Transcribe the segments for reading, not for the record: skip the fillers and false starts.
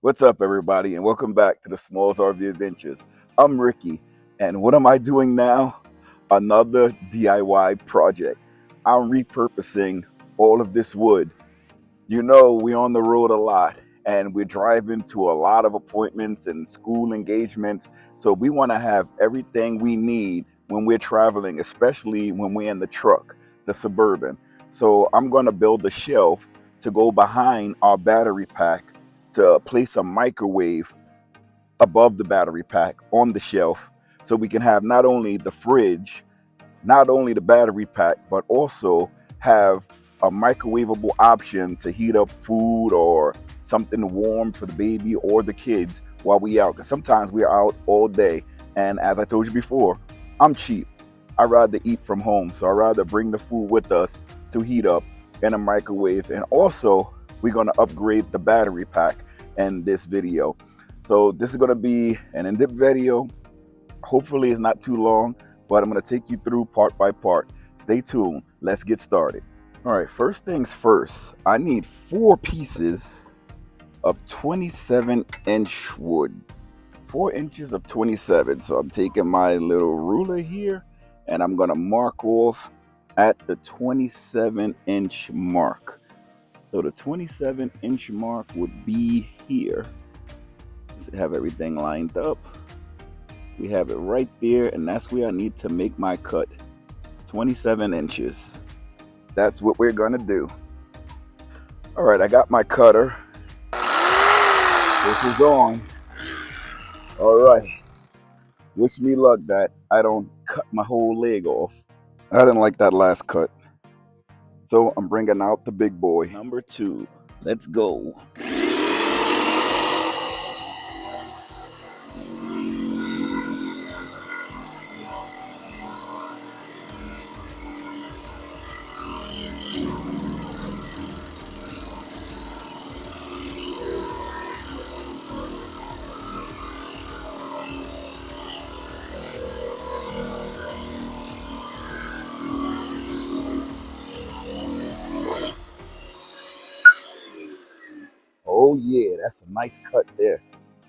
What's up, everybody, and welcome back to the Smalls RV Adventures. I'm Ricky, and what am I doing now? Another DIY project. I'm repurposing all of this wood. You know, we're on the road a lot, and we're driving to a lot of appointments and school engagements, so we want to have everything we need when we're traveling, especially when we're in the truck, the Suburban. So I'm going to build a shelf to go behind our battery pack to place a microwave above the battery pack on the shelf so we can have not only the fridge, not only the battery pack, but also have a microwavable option to heat up food or something warm for the baby or the kids while we out. Because sometimes we're out all day. And as I told you before, I'm cheap. I rather eat from home. So I rather bring the food with us to heat up in a microwave. And also, we're going to upgrade the battery pack in this video. So this is going to be an in-depth video. Hopefully it's not too long, but I'm going to take you through part by part. Stay tuned. Let's get started. All right, first things first, I need 4 pieces of 27-inch wood. 4 inches of 27. So I'm taking my little ruler here and I'm going to mark off at the 27-inch mark. So the 27-inch mark would be here. Let's have everything lined up. We have it right there, and that's where I need to make my cut. 27 inches. That's what we're gonna do. All right, I got my cutter. This is on. All right. Wish me luck that I don't cut my whole leg off. I didn't like that last cut. So I'm bringing out the big boy. Number 2. Let's go. Oh yeah, that's a nice cut there.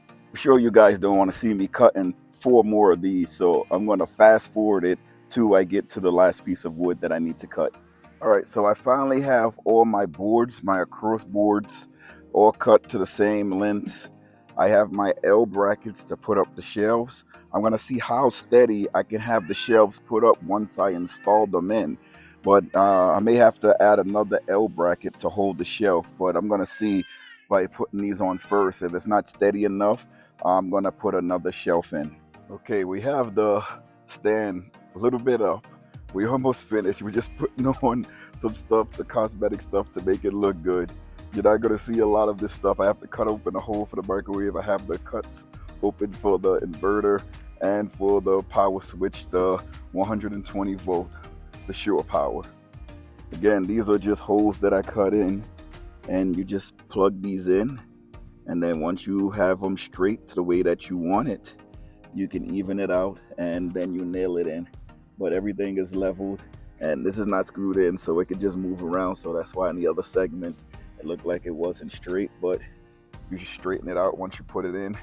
I'm sure you guys don't want to see me cutting 4 more of these, so I'm going to fast forward it till I get to the last piece of wood that I need to cut. All right, so I finally have all my boards, my across boards, all cut to the same length. I have my L brackets to put up the shelves. I'm going to see how steady I can have the shelves put up once I install them in. But I may have to add another L bracket to hold the shelf, but I'm going to see by putting these on first. If it's not steady enough, I'm going to put another shelf in. Okay, we have the stand a little bit up. We almost finished. We're just putting on some stuff, the cosmetic stuff, to make it look good. You're not going to see a lot of this stuff. I have to cut open a hole for the microwave. I have the cuts open for the inverter and for the power switch, the 120 volt, the Shore Power. Again, these are just holes that I cut in, and you just plug these in. And then once you have them straight to the way that you want it, you can even it out and then you nail it in. But everything is leveled, and this is not screwed in, so it can just move around. So that's why in the other segment it looked like it wasn't straight, but you just straighten it out once you put it in.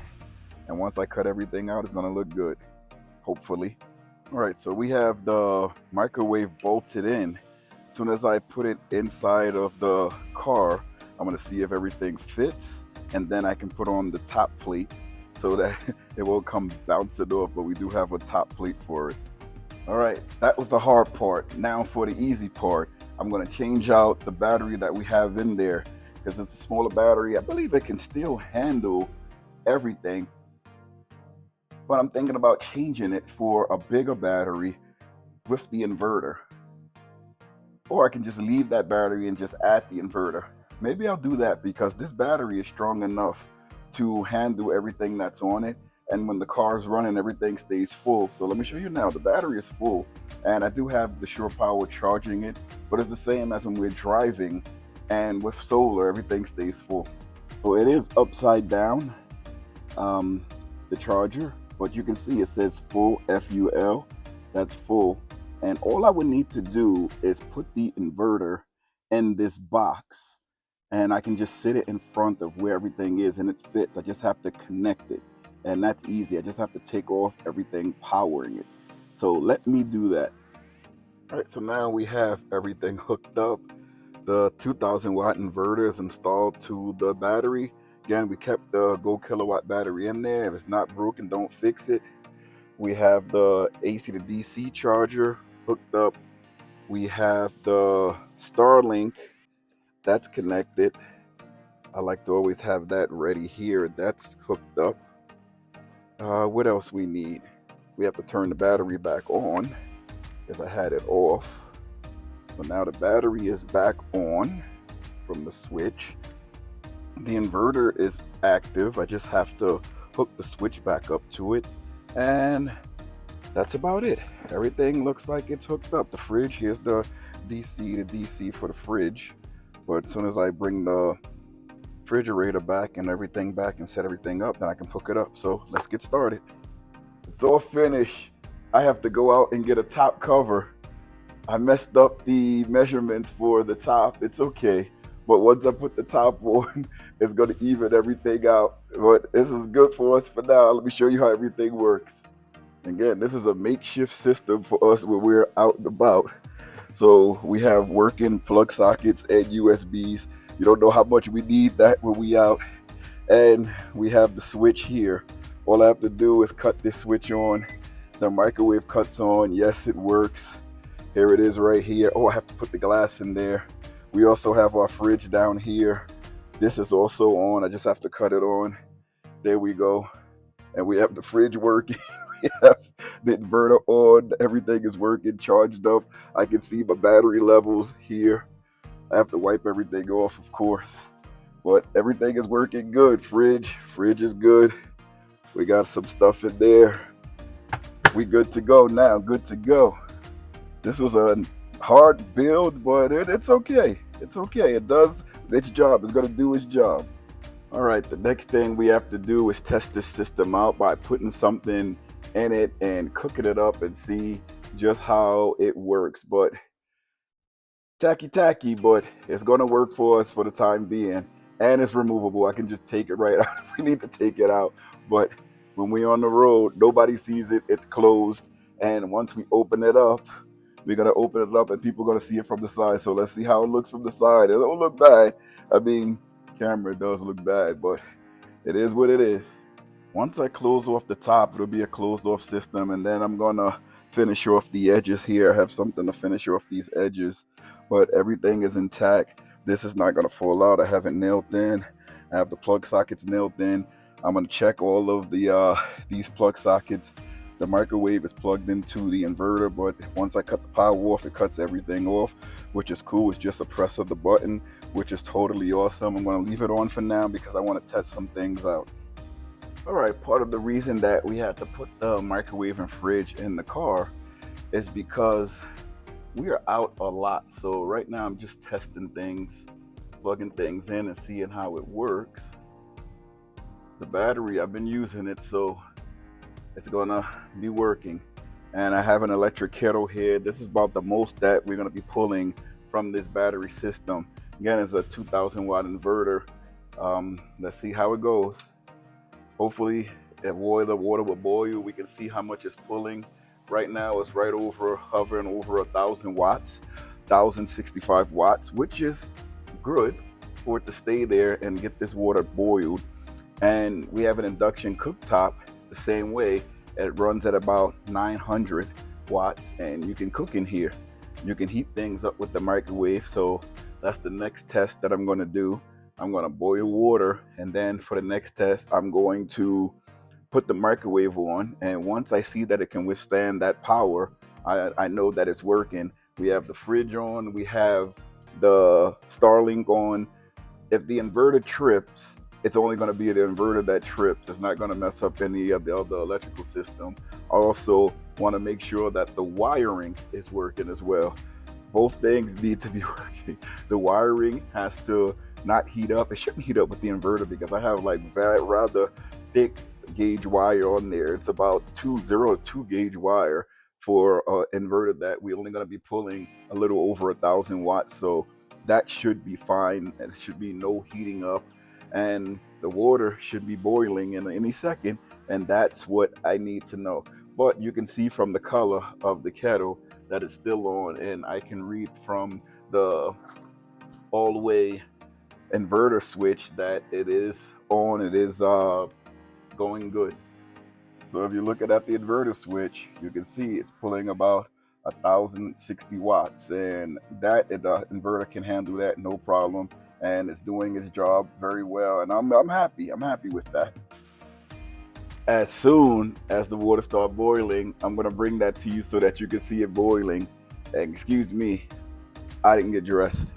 And once I cut everything out, it's gonna look good, hopefully. All right, so we have the microwave bolted in. As soon as I put it inside of the car, I'm gonna see if everything fits, and then I can put on the top plate so that it won't come bouncing off, but we do have a top plate for it. All right, that was the hard part. Now for the easy part, I'm gonna change out the battery that we have in there because it's a smaller battery. I believe it can still handle everything, but I'm thinking about changing it for a bigger battery with the inverter. Or I can just leave that battery and just add the inverter. Maybe I'll do that because this battery is strong enough to handle everything that's on it. And when the car is running, everything stays full. So let me show you now. The battery is full, and I do have the Shore Power charging it, but it's the same as when we're driving. And with solar, everything stays full. So it is upside down, the charger, but you can see it says full, F-U-L. That's full. And all I would need to do is put the inverter in this box. and I can just sit it in front of where everything is and it fits. I just have to connect it, and that's easy. I just have to take off everything powering it. So let me do that. All right, so now we have everything hooked up. The 2000 watt inverter is installed to the battery. Again, we kept the GOKWH battery in there. If it's not broken, don't fix it. We have the AC to DC charger hooked up. We have the Starlink that's connected. I like to always have that ready here. That's hooked up. What else we need? We have to turn the battery back on because I had it off. So now the battery is back on from the switch. The inverter is active. I just have to hook the switch back up to it, and that's about it. Everything looks like it's hooked up. The fridge, here's the DC for the fridge, but as soon as I bring the refrigerator back and everything back and set everything up, then I can hook it up. So let's get started. It's all finished. I have to go out and get a top cover. I messed up the measurements for the top. It's okay. But once I put the top on, it's going to even everything out. But this is good for us for now. Let me show you how everything works. Again, this is a makeshift system for us when we're out and about. So we have working plug sockets and USBs. You don't know how much we need that when we out. And we have the switch here. All I have to do is cut this switch on. The microwave cuts on. Yes, it works. Here it is right here. Oh, I have to put the glass in there. We also have our fridge down here. This is also on. I just have to cut it on. There we go. And we have the fridge working. We have the inverter on. Everything is working, charged up. I can see my battery levels here. I have to wipe everything off, of course. But everything is working good. Fridge is good. We got some stuff in there. We good to go now. Good to go. This was a hard build, but it's okay. It's okay. It does its job. It's going to do its job. All right, the next thing we have to do is test this system out by putting something in it and cooking it up and see just how it works. But tacky, but it's going to work for us for the time being. And it's removable. I can just take it right out if we need to take it out. But when we're on the road, nobody sees it. It's closed. And once we open it up, we're going to open it up and people are going to see it from the side. So let's see how it looks from the side. It don't look bad. I mean, camera does look bad, but it is what it is. Once I close off the top, it'll be a closed off system, and then I'm going to finish off the edges here. I have something to finish off these edges, but everything is intact. This is not going to fall out. I have it nailed in. I have the plug sockets nailed in. I'm going to check all of the these plug sockets. The microwave is plugged into the inverter, but once I cut the power off, it cuts everything off, which is cool. It's just a press of the button, which is totally awesome. I'm going to leave it on for now because I want to test some things out. All right, part of the reason that we had to put the microwave and fridge in the car is because we are out a lot. So right now I'm just testing things, plugging things in and seeing how it works. The battery, I've been using it, so it's gonna be working. And I have an electric kettle here. This is about the most that we're gonna be pulling from this battery system. Again, it's a 2000 watt inverter. Let's see how it goes. Hopefully the water will boil. We can see how much it's pulling. Right now it's right over, hovering over 1,000 watts, 1,065 watts, which is good for it to stay there and get this water boiled. And we have an induction cooktop the same way. It runs at about 900 watts, and you can cook in here. You can heat things up with the microwave. So that's the next test that I'm going to do. I'm going to boil water, and then for the next test, I'm going to put the microwave on. And once I see that it can withstand that power, I know that it's working. We have the fridge on, we have the Starlink on. If the inverter trips, it's only going to be the inverter that trips. It's not going to mess up any of the other electrical system. I also want to make sure that the wiring is working as well. Both things need to be working. The wiring has to not heat up. It shouldn't heat up with the inverter because I have like rather thick gauge wire on there. It's about 202 gauge wire for an inverter that we're only going to be pulling a little over 1,000 watts. So that should be fine. There should be no heating up, and the water should be boiling in any second, and that's what I need to know. But you can see from the color of the kettle that it's still on, and I can read from the Allwei inverter switch that it is on. It is going good. So if you're looking at the inverter switch, you can see it's pulling about 1,060 watts, and that the inverter can handle that no problem, and it's doing its job very well. And I'm happy. I'm happy with that. As soon as the water starts boiling, I'm gonna bring that to you so that you can see it boiling. And excuse me, I didn't get dressed.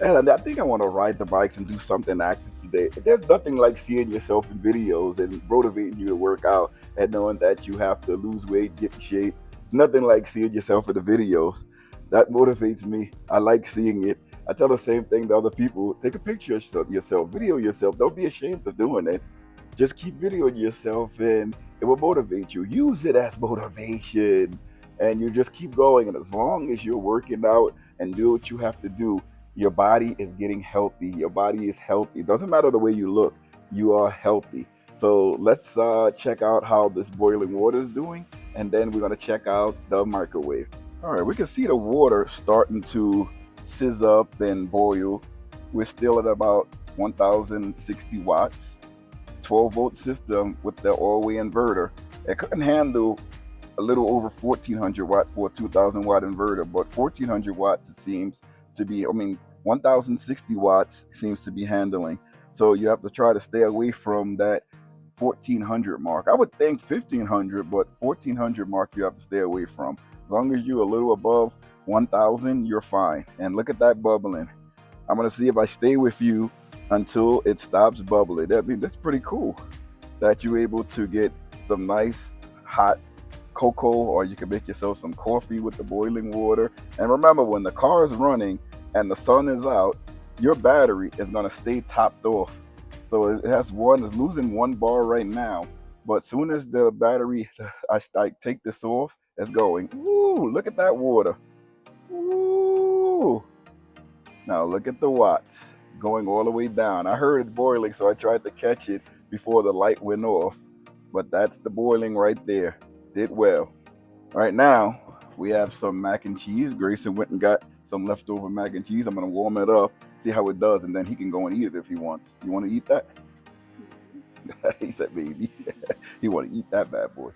And I think I want to ride the bikes and do something active today. There's nothing like seeing yourself in videos and motivating you to work out and knowing that you have to lose weight, get in shape. Nothing like seeing yourself in the videos. That motivates me. I like seeing it. I tell the same thing to other people. Take a picture of yourself, video yourself. Don't be ashamed of doing it. Just keep videoing yourself and it will motivate you. Use it as motivation. And you just keep going. And as long as you're working out and do what you have to do, your body is getting healthy. Your body is healthy. It doesn't matter the way you look, you are healthy. So let's check out how this boiling water is doing, and then we're going to check out the microwave. All right, we can see the water starting to sizz up and boil. We're still at about 1,060 watts, 12-volt system with the Allwei inverter. It couldn't handle a little over 1,400 watt for a 2,000 watt inverter, but 1,400 watts it seems to be, 1,060 watts seems to be handling. So you have to try to stay away from that 1,400 mark. I would think 1,500, but 1,400 mark you have to stay away from. As long as you're a little above 1,000, you're fine. And look at that bubbling. I'm gonna see if I stay with you until it stops bubbling. That's pretty cool that you're able to get some nice hot cocoa, or you can make yourself some coffee with the boiling water. And remember, when the car is running and the sun is out, your battery is going to stay topped off. So it's losing 1 bar right now, but soon as the battery, I take this off, it's going. Woo, look at that water. Woo. Now look at the watts going all the way down. I heard it boiling, so I tried to catch it before the light went off, but that's the boiling right there. Did well. Right now, we have some mac and cheese. Grayson went and got some leftover mac and cheese. I'm gonna warm it up, see how it does, and then he can go and eat it if he wants. You want to eat that? He said, "Baby," he want to eat that bad boy.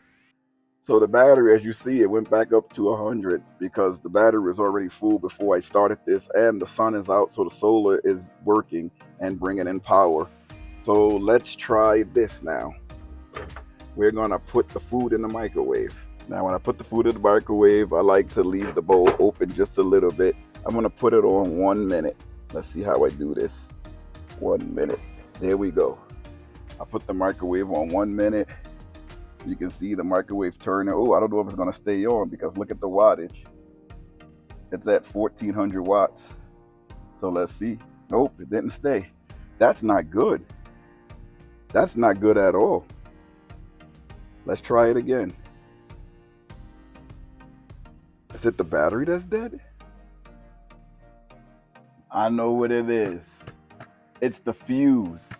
So the battery, as you see, it went back up to 100 because the battery was already full before I started this, and the sun is out, so the solar is working and bringing in power. So let's try this now. We're gonna put the food in the microwave. Now, when I put the food in the microwave, I like to leave the bowl open just a little bit. I'm gonna put it on 1 minute. Let's see how I do this. 1 minute. There we go. I put the microwave on 1 minute. You can see the microwave turning. Oh, I don't know if it's gonna stay on because look at the wattage. It's at 1,400 watts. So let's see. Nope, it didn't stay. That's not good. That's not good at all. Let's try it again. Is it the battery that's dead? I know what it is. It's the fuse.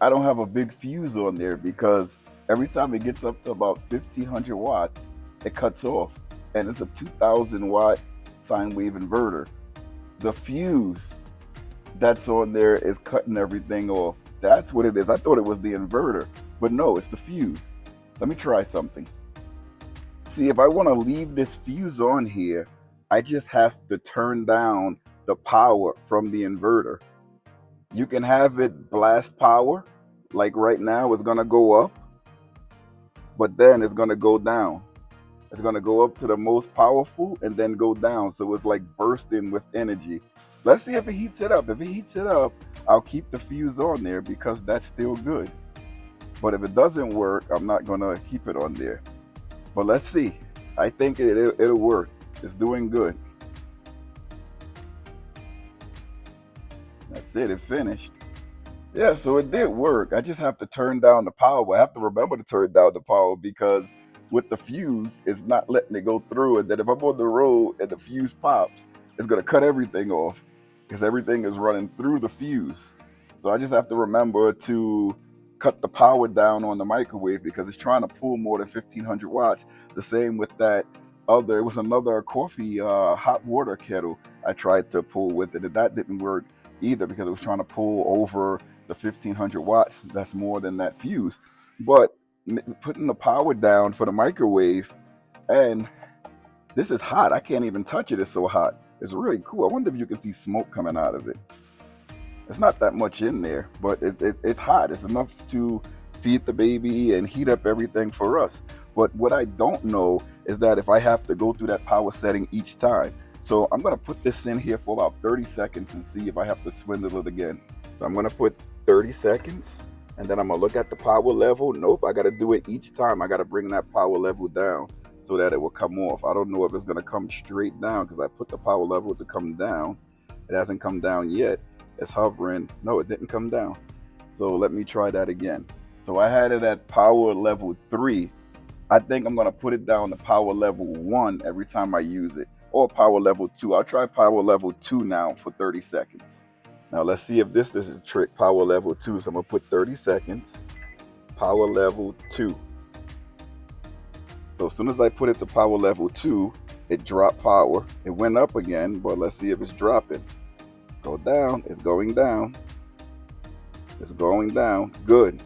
I don't have a big fuse on there because every time it gets up to about 1,500 watts, it cuts off. And it's a 2,000 watt sine wave inverter. The fuse that's on there is cutting everything off. That's what it is. I thought it was the inverter, but no, it's the fuse. Let me try something. See, if I want to leave this fuse on here, I just have to turn down the power from the inverter. You can have it blast power, like right now it's going to go up, but then it's going to go down. It's going to go up to the most powerful and then go down. So it's like bursting with energy. Let's see if it heats it up. If it heats it up, I'll keep the fuse on there because that's still good. But if it doesn't work, I'm not going to keep it on there. But let's see. I think it'll work. It's doing good. That's it. It finished. Yeah, so it did work. I just have to turn down the power. I have to remember to turn down the power because with the fuse, it's not letting it go through. And then if I'm on the road and the fuse pops, it's going to cut everything off. because everything is running through the fuse. So I just have to remember to cut the power down on the microwave because it's trying to pull more than 1500 watts. The same with that other, it was another coffee hot water kettle I tried to pull with it, and that didn't work either because it was trying to pull over the 1500 watts. That's more than that fuse. But putting the power down for the microwave, and this is hot. I can't even touch it. It's so hot. It's really cool. I wonder if you can see smoke coming out of it. It's not that much in there, but it's hot. It's enough to feed the baby and heat up everything for us. But what I don't know is that if I have to go through that power setting each time. So I'm going to put this in here for about 30 seconds and see if I have to swindle it again. So I'm going to put 30 seconds and then I'm going to look at the power level. Nope, I got to do it each time. I got to bring that power level down so that it will come off. I don't know if it's going to come straight down because I put the power level to come down. It hasn't come down yet. It's hovering. No, it didn't come down. So let me try that again. So I had it at power level 3. I think I'm going to put it down to power level 1 every time I use it, or power level 2. I'll try power level 2 now for 30 seconds. Now let's see if this is a trick. Power level 2. So I'm going to put 30 seconds. Power level 2. So as soon as I put it to power level 2, it dropped power. It went up again, but let's see if it's dropping. Go down. It's going down. It's going down. Good.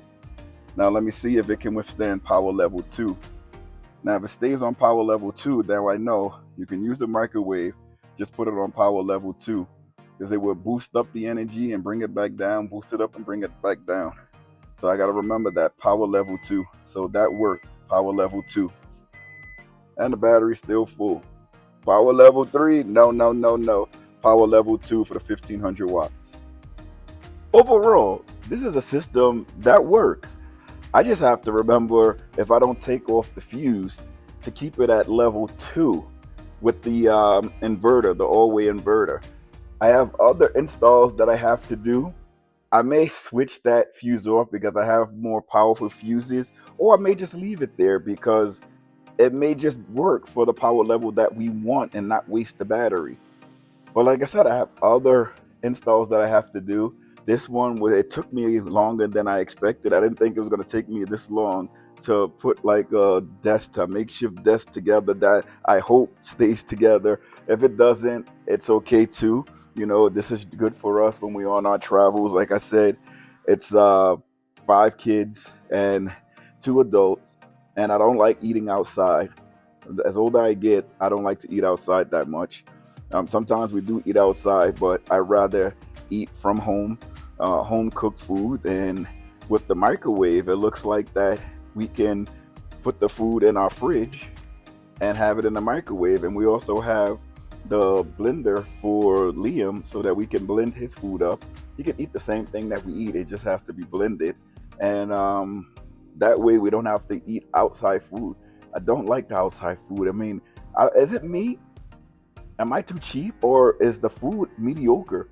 Now let me see if it can withstand power level 2. Now if it stays on power level 2, then I know you can use the microwave. Just put it on power level 2 because it will boost up the energy and bring it back down, boost it up and bring it back down. So I got to remember that power level 2. So that worked. Power level 2. And the battery's still full. Power level 3, no. Power level 2 for the 1500 watts. Overall, this is a system that works. I just have to remember if I don't take off the fuse to keep it at level 2 with the inverter, the Allwei inverter. I have other installs that I have to do. I may switch that fuse off because I have more powerful fuses, or I may just leave it there because it may just work for the power level that we want and not waste the battery. But like I said, I have other installs that I have to do. This one, it took me longer than I expected. I didn't think it was going to take me this long to put like a makeshift desk together that I hope stays together. If it doesn't, it's okay too. You know, this is good for us when we're on our travels. Like I said, it's 5 kids and 2 adults, and I don't like eating outside. As older I get, I don't like to eat outside that much. Sometimes we do eat outside, but I rather eat from home, home cooked food. And with the microwave, it looks like that we can put the food in our fridge and have it in the microwave. And we also have the blender for Liam so that we can blend his food up. He can eat the same thing that we eat. It just has to be blended. And that way we don't have to eat outside food. I don't like the outside food. I mean, is it me? Am I too cheap or is the food mediocre?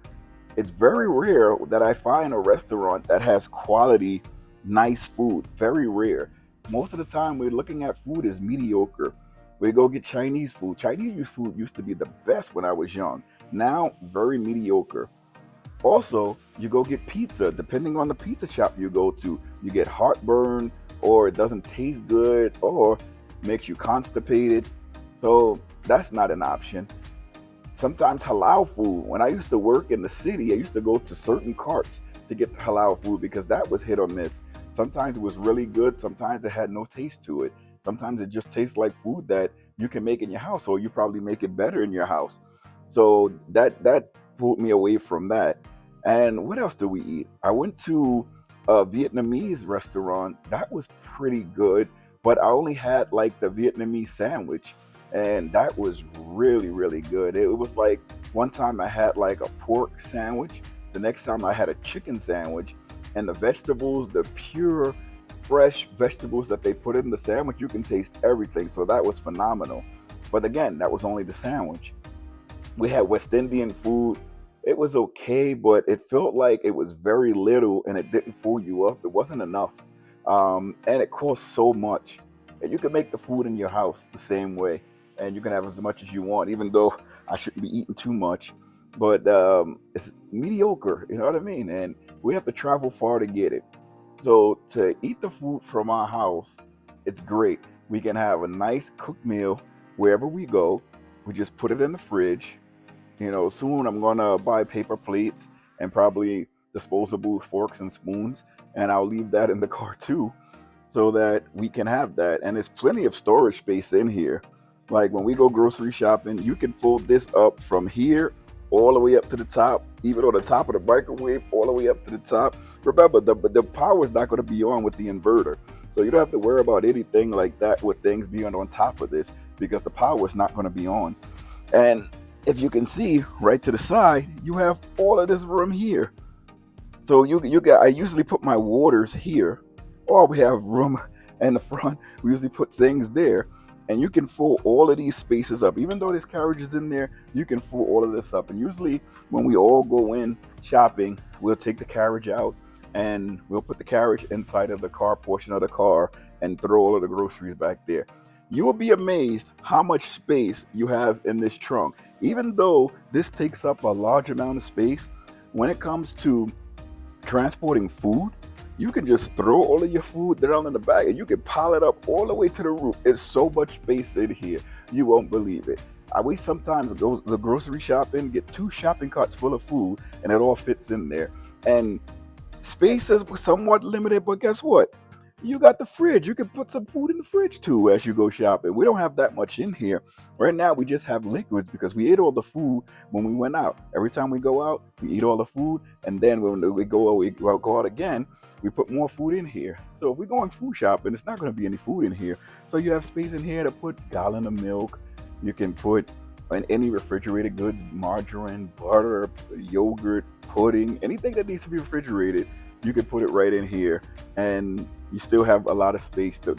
It's very rare that I find a restaurant that has quality, nice food. Very rare. Most of the time we're looking at food as mediocre. We go get Chinese food. Chinese food used to be the best when I was young. Now, very mediocre. Also, you go get pizza. Depending on the pizza shop you go to, you get heartburn, or it doesn't taste good, or makes you constipated. So that's not an option. Sometimes halal food. When I used to work in the city, I used to go to certain carts to get the halal food because that was hit or miss. Sometimes it was really good. Sometimes it had no taste to it. Sometimes it just tastes like food that you can make in your house, or you probably make it better in your house. So that pulled me away from that. And what else do we eat? I went to a Vietnamese restaurant. That was pretty good, but I only had like the Vietnamese sandwich, and that was really, really good. It was like one time I had like a pork sandwich, the next time I had a chicken sandwich, and the vegetables, the pure, fresh vegetables that they put in the sandwich, you can taste everything. So that was phenomenal. But again, that was only the sandwich. We had West Indian food. It was okay, but it felt like it was very little and it didn't fill you up. It wasn't enough. And it cost so much. And you can make the food in your house the same way. And you can have as much as you want, even though I shouldn't be eating too much. but it's mediocre. You know what I mean? And we have to travel far to get it. So to eat the food from our house, it's great. We can have a nice cooked meal wherever we go. We just put it in the fridge. Soon I'm gonna buy paper plates and probably disposable forks and spoons, and I'll leave that in the car too, so that we can have that. And there's plenty of storage space in here. Like when we go grocery shopping, you can fold this up from here all the way up to the top, even on the top of the microwave, all the way up to the top. Remember, the power is not going to be on with the inverter. So you don't have to worry about anything like that with things being on top of this, because the power is not going to be on. And if you can see right to the side, you have all of this room here. So I usually put my waters here, or we have room in the front. We usually put things there, and you can fill all of these spaces up. Even though there's carriages in there, you can fill all of this up. And usually when we all go in shopping, we'll take the carriage out and we'll put the carriage inside of the car portion of the car and throw all of the groceries back there. You will be amazed how much space you have in this trunk. Even though this takes up a large amount of space, when it comes to transporting food, you can just throw all of your food down in the bag and you can pile it up all the way to the roof. It's so much space in here, you won't believe it. We sometimes go to the grocery shopping, get 2 shopping carts full of food, and it all fits in there. And space is somewhat limited, but guess what? You got the fridge. You can put some food in the fridge too as you go shopping. We don't have that much in here. Right now, we just have liquids because we ate all the food when we went out. Every time we go out, we eat all the food. And then when we go out again, we put more food in here. So if we're going food shopping, it's not going to be any food in here. So you have space in here to put a gallon of milk. You can put any refrigerated goods, margarine, butter, yogurt, pudding, anything that needs to be refrigerated, you can put it right in here, and you still have a lot of space to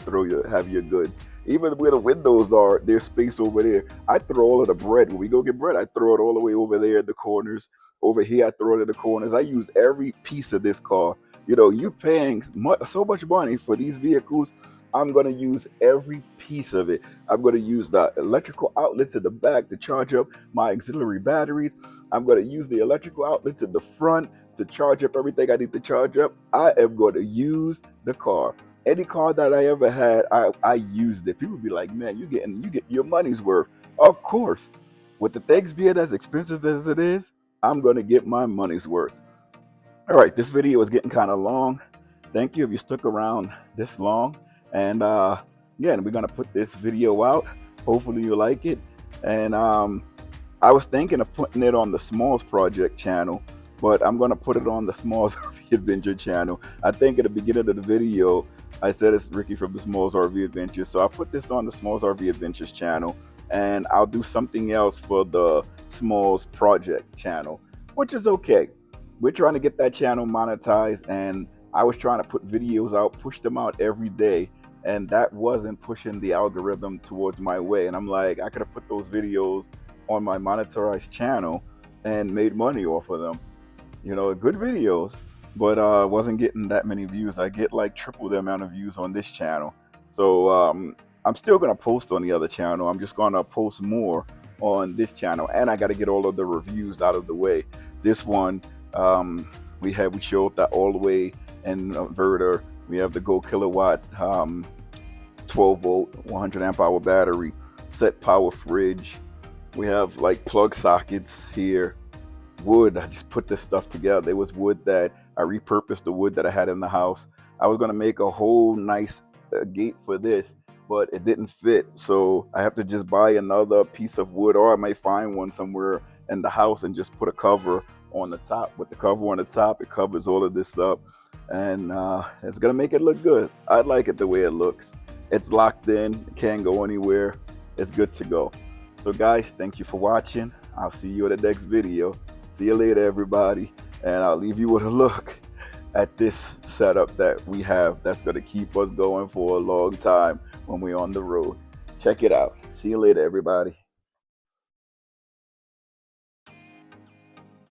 have your goods. Even where the windows are, there's space over there. I throw all of the bread. When we go get bread, I throw it all the way over there at the corners. Over here, I throw it in the corners. I use every piece of this car. You paying so much money for these vehicles. I'm going to use every piece of it. I'm going to use the electrical outlets at the back to charge up my auxiliary batteries. I'm going to use the electrical outlets at the front to charge up everything I need to charge up. I am going to use the car. Any car that I ever had, I used it. People be like, man, you get your money's worth. Of course. With the things being as expensive as it is, I'm going to get my money's worth. All right, this video is getting kind of long. Thank you if you stuck around this long. And yeah, we're going to put this video out. Hopefully you like it. And I was thinking of putting it on the Smalls Project channel, but I'm going to put it on the Smalls RV Adventure channel. I think at the beginning of the video, I said it's Ricky from the Smalls RV Adventures. So I put this on the Smalls RV Adventures channel, and I'll do something else for the Smalls Project channel, which is okay. We're trying to get that channel monetized, and I was trying to put videos out, push them out every day, and that wasn't pushing the algorithm towards my way. And I'm like, I could have put those videos on my monetized channel and made money off of them. Good videos, but wasn't getting that many views. I get like triple the amount of views on this channel. So I'm still gonna post on the other channel. I'm just gonna post more on this channel, and I got to get all of the reviews out of the way. This one, we showed the Allwei inverter. We have the GOKWH 12 volt 100 amp hour battery, SetPower fridge. We have like plug sockets here. Wood, I just put this stuff together. There was wood that I repurposed, the wood that I had in the house. I was going to make a whole nice gate for this, but it didn't fit. So I have to just buy another piece of wood, or I may find one somewhere in the house and just put a cover on the top. With the cover on the top, it covers all of this up, and it's going to make it look good. I like it the way it looks. It's locked in, it can't go anywhere. It's good to go. So guys, thank you for watching. I'll see you in the next video. See you later, everybody. And I'll leave you with a look at this setup that we have that's going to keep us going for a long time when we're on the road. Check it out. See you later, everybody.